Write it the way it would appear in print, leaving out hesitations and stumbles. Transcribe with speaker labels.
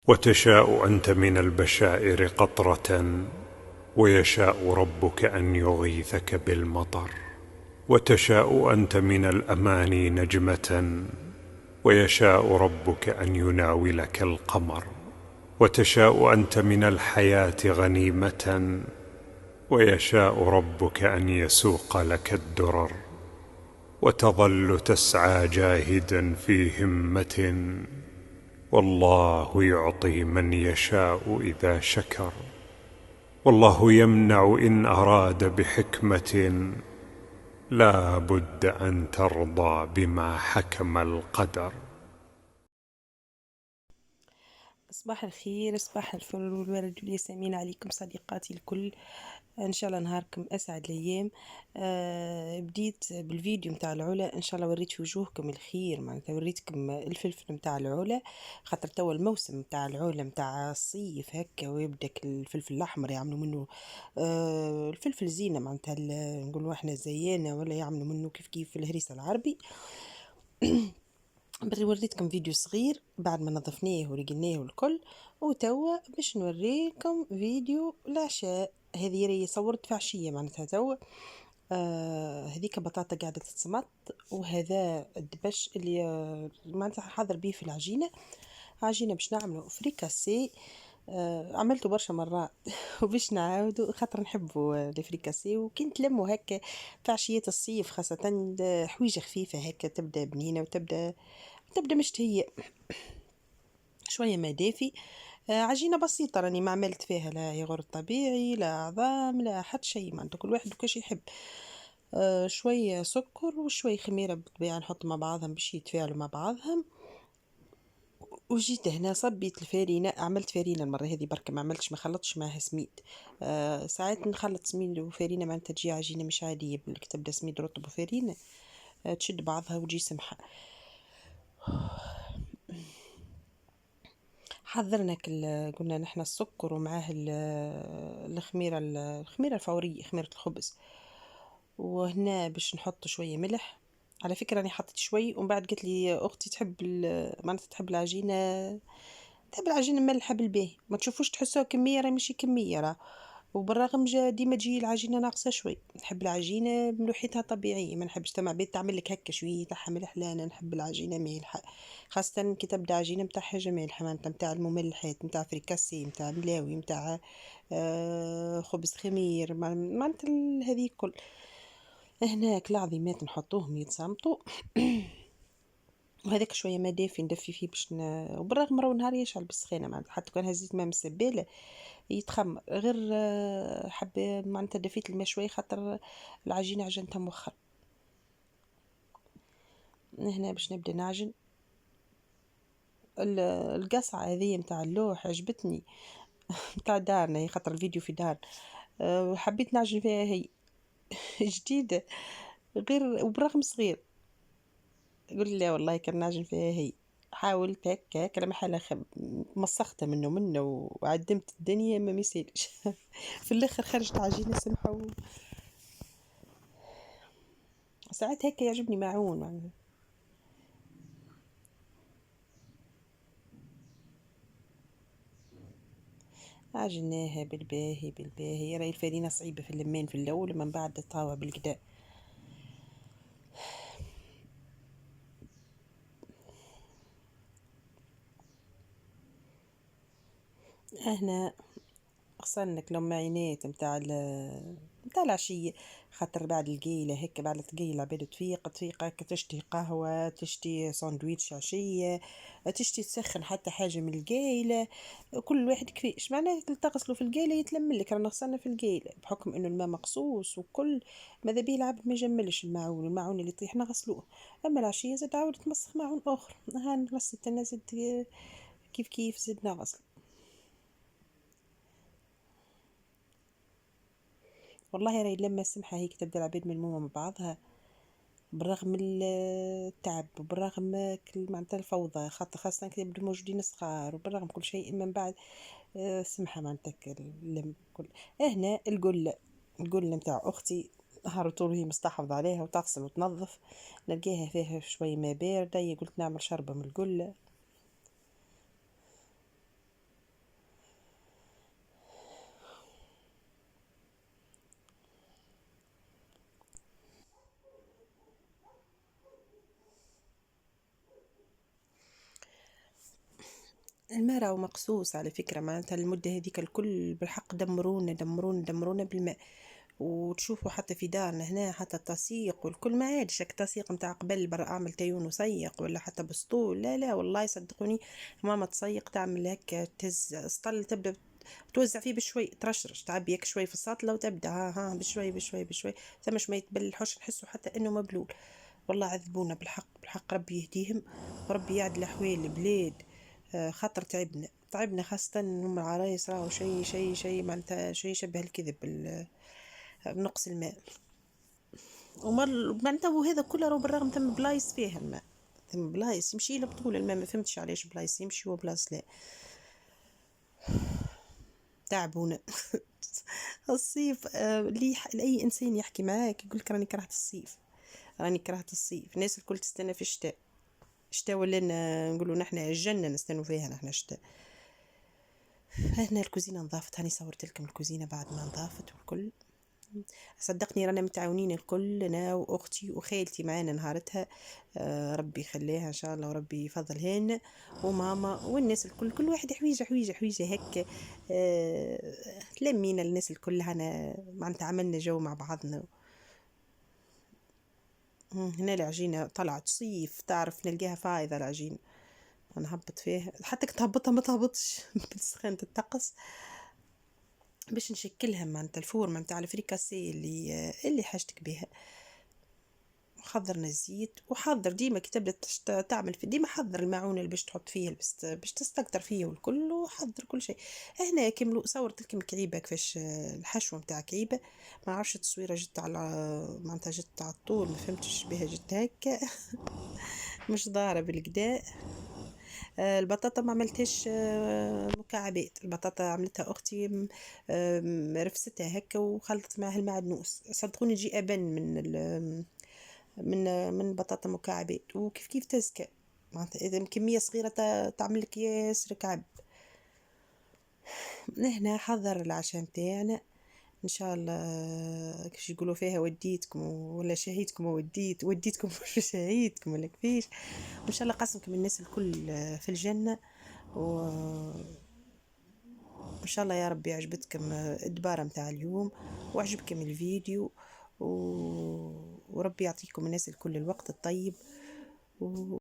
Speaker 1: وتشاء أنت من البشائر قطرة، ويشاء ربك أن يغيثك بالمطر. وتشاء أنت من الأماني نجمة، ويشاء ربك أن يناولك القمر. وتشاء أنت من الحياة غنيمة، ويشاء ربك أن يسوق لك الدرر. وتظل تسعى جاهدا في همة، والله يعطي من يشاء إذا شكر. والله يمنع إن أراد بحكمة، لا بد أن ترضى بما حكم القدر.
Speaker 2: صباح الخير، صباح الفل والورد والياسمين عليكم صديقاتي الكل. ان شاء الله نهاركم اسعد الايام. بديت بالفيديو متاع العلا، ان شاء الله وريت وجوهكم الخير، معناتها وريتكم الفلفل متاع العلا، خاطر توا الموسم متاع العلا متاع الصيف هكا، ويبدا الفلفل الاحمر يعملوا منه الفلفل زينه، معناتها نقولوا احنا زيانه، ولا يعملوا منه كيف الهريسه العربي. بري وريتكم فيديو صغير بعد ما نظفناه ورقناه والكل، وتوا باش نوريكم فيديو العشاء. هذه ري صورت في عشية، معناتها توا هذيك بطاطا قاعدة تتسمط، وهذا الدبش اللي معناتها حاضر بيه في العجينة. عجينة باش نعملو فريكاسي. عملته برشا مرات وباش نعاودو خاطر نحبوا الفريكاسي، وكي نتلموا هكا في عشيات الصيف خاصة حويجة خفيفة هكا تبدا بنينة وتبدا مشتهية، شوية ما دافي. عجينة بسيطة، راني ما عملت فيها لا يogurt طبيعي لا عظام لا حتى شيء، معناتها كل واحد وكاش يحب. شوية سكر وشوية خميرة بالطبيعة نحط مع بعضهم باش يتفاعلوا مع بعضهم. وجيت هنا صبيت الفارينة، عملت فارينة المرة هذه بركة، ما خلطش معها سميد. ساعات نخلط سميد وفارينة، معناتها تجي عجينة مش عادية، بالك تبدا سميد رطب وفارينة تشد بعضها وتجي سمحة. حضرنا قلنا نحنا السكر ومعاه الخميرة الفورية، خميرة الخبز. وهنا باش نحط شوية ملح، على فكرة أنا حطيت شوي، ومن بعد قالت لي أختي تحب معناتها تحب العجينة ملحة بالباهي، ما تشوفوش تحسوها كمية، راه ماشي كمية راه. وبالرغم ديما تجي العجينة ناقصة شوي، نحب العجينة ملوحتها طبيعية، ما نحبش تما بيت تعمل لك هكا شوية تاعها ملح، لا أنا نحب العجينة مالحة، خاصة كي تبدا عجينة متاع حاجة مالحة، معناتها متاع المملحات، متاع فريكاسي، متاع ملاوي، متاع خبز خمير، معناتها هذه كل. هناك العظيمات نحطوهم يتصامتوا وهذاك شويه ما دافي ندفي فيه وبالرغم راهو نهار يشعل بالسخانه، معناتها حتى كان هزيت ماء من السباله يتخمر، غير حبه معناتها دفيت الماء شويه خاطر العجينه عجنتها مؤخر. هنا باش نبدا نعجن. القصعه هذه متاع اللوح عجبتني متاع دارنا، هي خاطر الفيديو في دار، وحبيت نعجن فيها هي جديده، غير وبرغم صغير قل لا والله كان نعجن فيها هي. حاولت هكا لما حالة مسختها منه وعدمت الدنيا ما ميسالش في الاخر خرجت عجينة سمحة ساعات هكا يعجبني معون يعني. عجناها بالباهي بالباهي، راهي الفرينة صعيبة في اللمان في الأول، من بعد طاوة بالكدا. هنا غسلنا كلهم معينات متاع العشية، خاطر بعد القيلة هيك، بعد الثقيلة عباد تفيق هكا تشتي قهوة، تشتي ساندويتش عشية، تشتي تسخن حتى حاجة من القيلة. كل واحد كيفاش معناها تغسلوا في القيلة يتلملك، رانا غسلنا في القيلة بحكم انه الماء مقصوص وكل. ماذا بيه العبد ما يجملش المعون اللي يطيح نغسلوه. اما العشية زاد عاود تمسخ معون اخر، ها غسلت انا زاد كيف زدنا غسل. والله راهي لما السمحة هيك تبدا العباد ملمومة مع بعضها، بالرغم من التعب وبالرغم معناتها الفوضى، خاصة كي يبدو موجودين صغار، وبالرغم كل شيء من بعد سمحة معناتها اللم كل. هنا القلة متاع أختي نهار طول هي مستحفظة عليها وتغسل وتنظف، نلقاها فيها شوي ما باردة، هي قلت نعمل شربة من القلة. الماء راهو مقصوص على فكرة، معناتها المدة هذيك الكل بالحق دمرونا دمرونا دمرونا بالماء. وتشوفوا حتى في دارنا هنا حتى التسيق والكل ما عادش التسيق متاع قبل، برا اعمل تيون وسيق ولا حتى بسطول، لا لا والله صدقوني. ماما تسيق تعمل هكا تهز سطل تبدا توزع فيه بشوي، ترشرش تعبي هيك شوي في الساطلة وتبدا ها بشوي بشوي بشوي. ثم شوية بلحوش نحسوا حتى انه مبلول. والله عذبونا بالحق بالحق، ربي يهديهم وربي يعدل احوال البلاد. خاطر تعبنا خاصة هم العرايس، راهو شيء معناتها شيء يشبه الكذب بنقص الماء. معناتها وهذا كله راهو بالرغم ثم بلايص فيها الماء، ثم بلايص يمشي له بطول الماء، ما فهمتش علاش بلايص يمشي وبلايص لا. تعبونا. الصيف لأي إنسان يحكي معاك يقولك راني كرهت الصيف، راني كرهت الصيف. الناس الكل تستنى في الشتاء، الشتاء ولا نقولوا نحنا الجنة نستنوا فيها نحنا الشتاء. هنا الكوزينة نظافت، هاني صورت لكم الكوزينة بعد ما نظافت والكل. صدقني رانا متعاونين الكل، انا واختي وخالتي معانا نهارتها. ربي يخليها ان شاء الله وربي يفضلها لنا، وماما والناس الكل، كل واحد حويجه هكا. تلمينا الناس الكل هنا معناتها عملنا جو مع بعضنا. هنا العجينة طلعت صيف، تعرف نلقاها فايضة العجينة، نهبط فيها حتى كنت هبطها ما تهبطش بسخانة الطقس. باش نشكلها معناتها الفور معناتها على فريكاسي اللي حاجتك بها. حضرنا الزيت، وحضر ديما كي تبدا تعمل في ديما حضر المعونه اللي باش تحط فيه باش تستكتر فيه والكل، وحضر كل شيء. هنا كملوا صورت لكم كعيبه كيفاش الحشوه متاع كعيبه. ما عرفش التصويره جت على معناتها جت على الطول، ما فهمتش بها جت هكا. مش ضارة بالكدا. البطاطا ما عملتهاش مكعبات، البطاطا عملتها اختي رفستها هكا وخلطت معها المعدنوس، صدقوني تجي ابن من بطاطا مكعبات، وكيف كيف تزكى معناتها اذا كميه صغيره تعمل لك ياسر كعب. هنا حضر العشاء متاعنا ان شاء الله. كيف يقولوا فيها وديتكم ولا شهيتكم وديتكم ولا شهيتكم ولا كيفاش. وان شاء الله قسمكم الناس الكل في الجنه. وان شاء الله يا رب عجبتكم الدبارة متاع اليوم وعجبكم الفيديو وربي يعطيكم الناس الكل الوقت الطيب